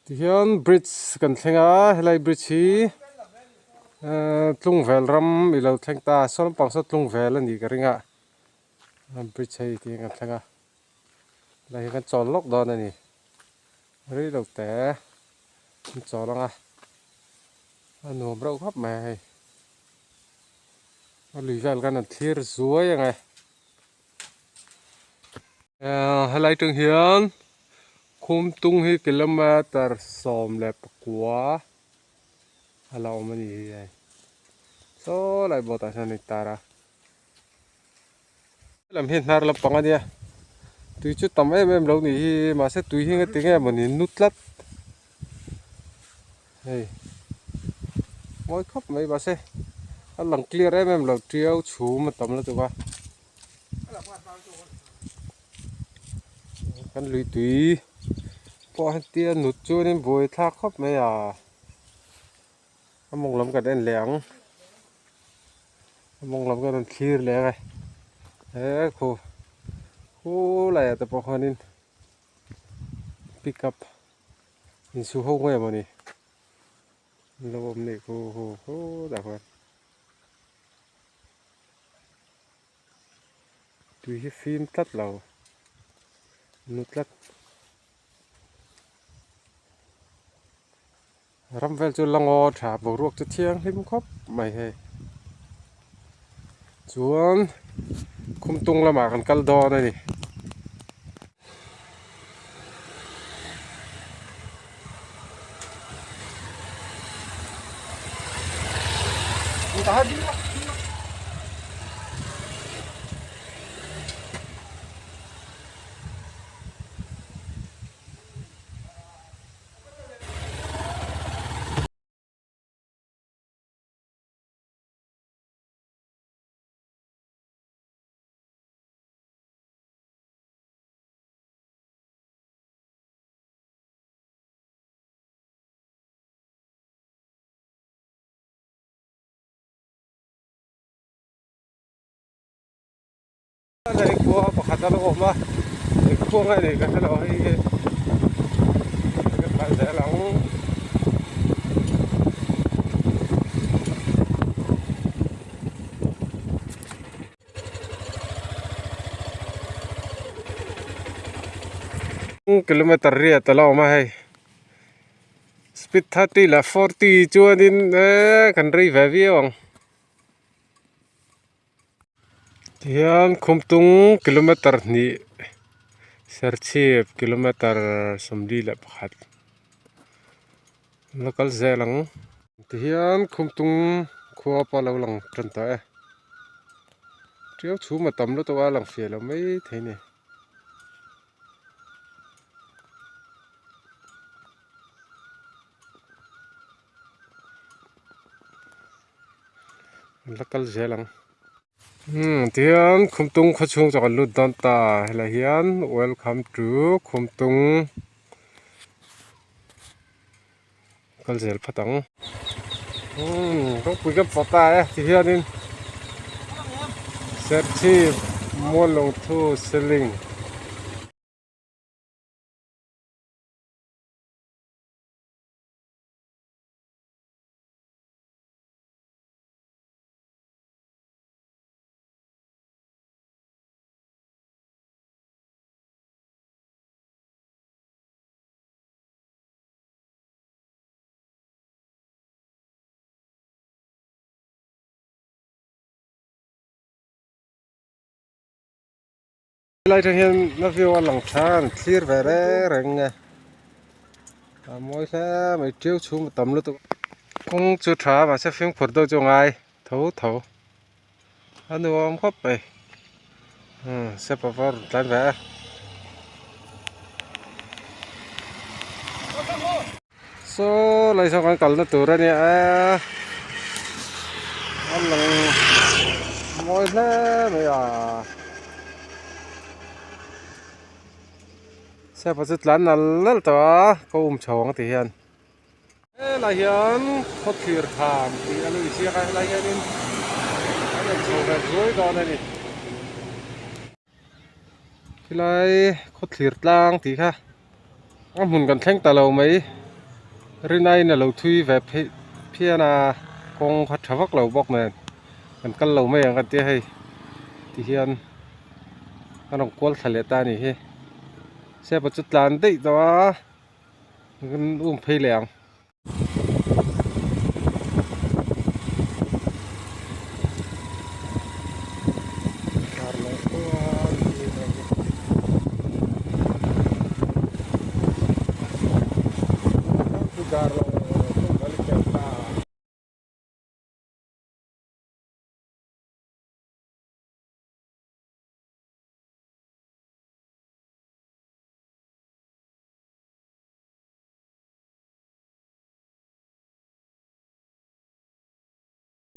Hian bridge kan thlenga helai bridge hi tlung vel ram i lo thleng ta sawn pang saw tlung vel ani ka ringa bridge hei ti kan thlenga lai kan chawl lawk dawn ani ri lo te kan chawl anga a nuam reuh khap mai hei a lui vel kan an thlir zuai anga helai tung hian khum tung hi kilometer som le pakua hala omani hi so lai bota san ni tara lam hin nar la pangania tui chu tam em lo ni hi ma se tui hi nga tinge mani nutlat hei moi khop mai ba se a lang clear em lo triau chu ma tam la tuwa kan lui tui po han tia nut chu nin boi thla khop mai à among lam ka den leng among lam ka den clear le ngai khu lại tập hoa nên pick up in su hông ngay mà nè lâu hôm nay khu đặc biệt tùy cái phim tắt lầu nút lắc ram vel cho lango thả bầu ruột cho thiêng him khóc mày hề chuan khum tung la mà kan kal do đây nè này cua bạc hạt nó ôm á cua ngay này cái nó hay cái phải dễ lắm kilometer ria talo ma hay speed 30 là 40 chua din kan ri ve viewang hian khum tung kilometer ni serchip kilometer somdi la pakhat local zelang hian khum tung khua pa lo lang tran ta e triau chu ma tam lo to wa lang fe lo mai theini local zelang tiyan khum tung khachung chakal lut dan ta hela hian welcome to khum tung kal zel phatang có cái photo ấy thì hian in serchi mua long thu selling lại trong hiện nó view lòng than clear về đấy rừng nè mỗi xe mấy chiếu chú một tầm luôn tụ cũng chưa trả mà sẽ phim phật đâu cho ai thấu thấu anh đưa ông khóc này sẽ bảo vào đánh vẽ số lại sao con cần nó từ ra nè anh là mỗi xe bây giờ xe phải rất là lớn to có chồng thì hiện là hiện có thiệt thảm thì anh ấy xe cái là hiện nên anh ấy chồng về dưới đó này thì lại có thiệt lang thì ha anh muốn cần thanh tà lầu mấy rồi nay là lâu thui về phía là con phát thảo vắc lâu bọc này mình căn lâu mấy cái tia hay thì hiện cái ông quál thale ta này he xe bắt chút lan đấy đó cái phê lẹng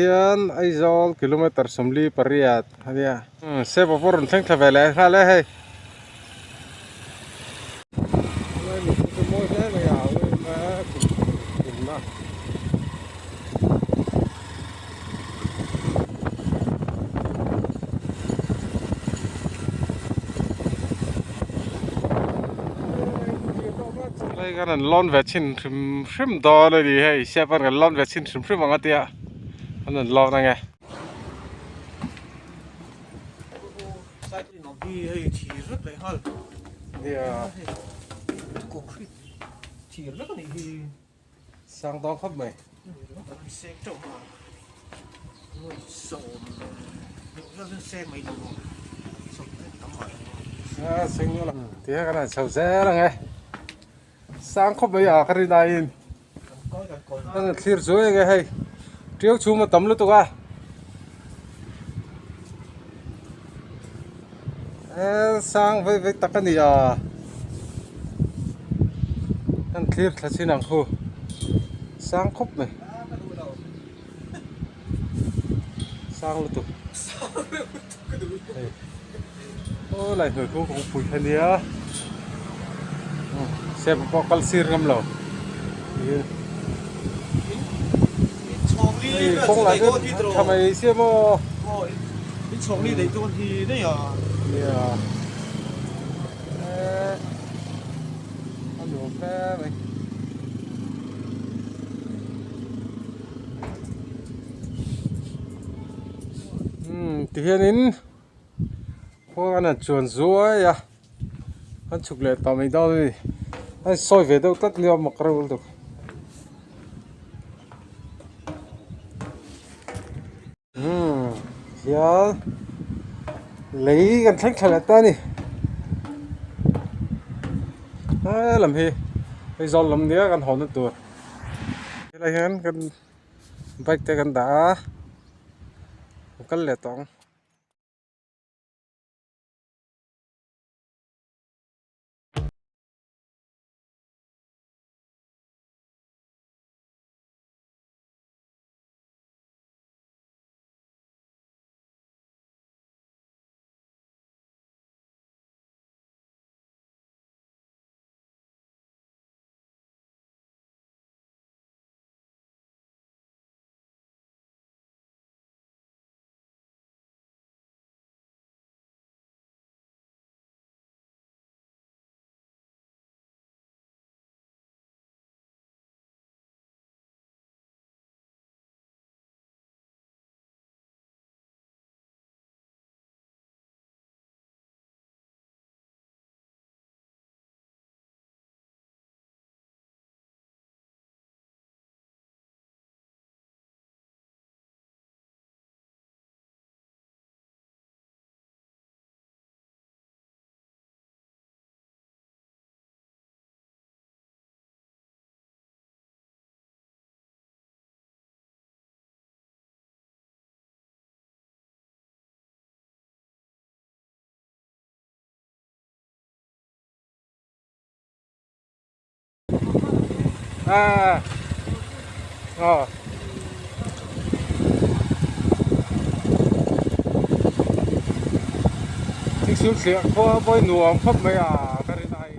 hiện ai zol kilometer somli pariat hanya xe bắt bốn thang thave lại khá là hay cái này lon vệ sinh sim đỏเลยดิhey xe bắt cái lon vệ sinh sim sim bằng cái tia anh là lon này nghe sai thì nó đi hay chỉ rất là hơn cũng chỉ rất là thì sang đó khắp mày xe trộm mà sầu nó xe mấy đồng sầu tắm mỏi sinh nữa là thì cái này sầu xe là nghe sang khắp bây giờ cái này anh là thiệt rồi nghe hay trước chú mà tắm lúc tôi à sang với tắc cái gì à anh thiệt là xin hàng hồ sang khắp này sang lúc tôi ô lại người cũng phủi thân đi á xe có calcium ngâm lẩu không lại cái thằng mày xe mà cái chồng đi đấy tôi thì đấy à ăn đồ phê mày thì hiện in có anh là chuồn rúa ya anh chụp lại tao mình đâu đi anh soi về đâu tất liều mặc rồi được ya lấy gần thách thật là ta đi làm gì bây giờ làm đĩa gần hòn nó tuột cái này hắn gần bách tay gần đá cần lẻ tông à thích xuống xe có bơi nuông khắp mấy cái này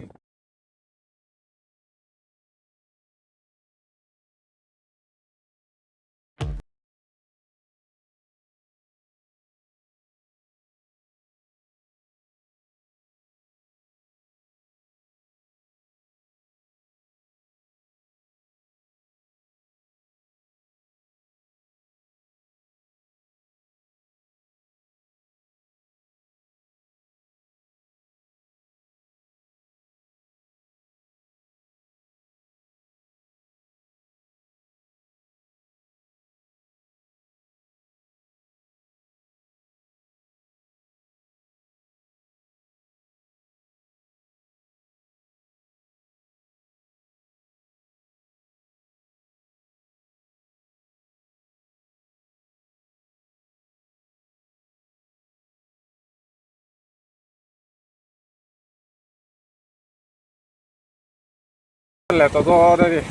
lại tao to đây đi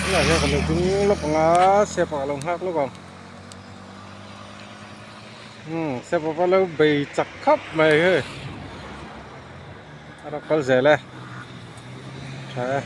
cái này còn được chúng lúc ngã xe vào lồng hát lúc còn xe vào lâu bị chặt khắp mày hơi nó có dễ lên trời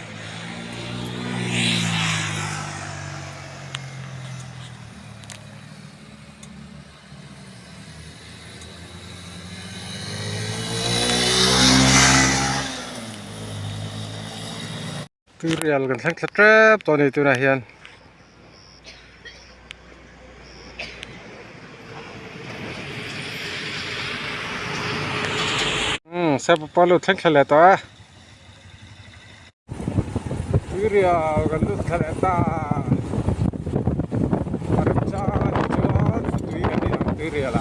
từ real gần sang trapตัวนี้ตัวไหนเฮียนเซฟปอลูทั้งแคลตัวตัวเรียกันลุแคลตาอาร์จ้าจ้าตัวนี้กันดีตัวเรียละ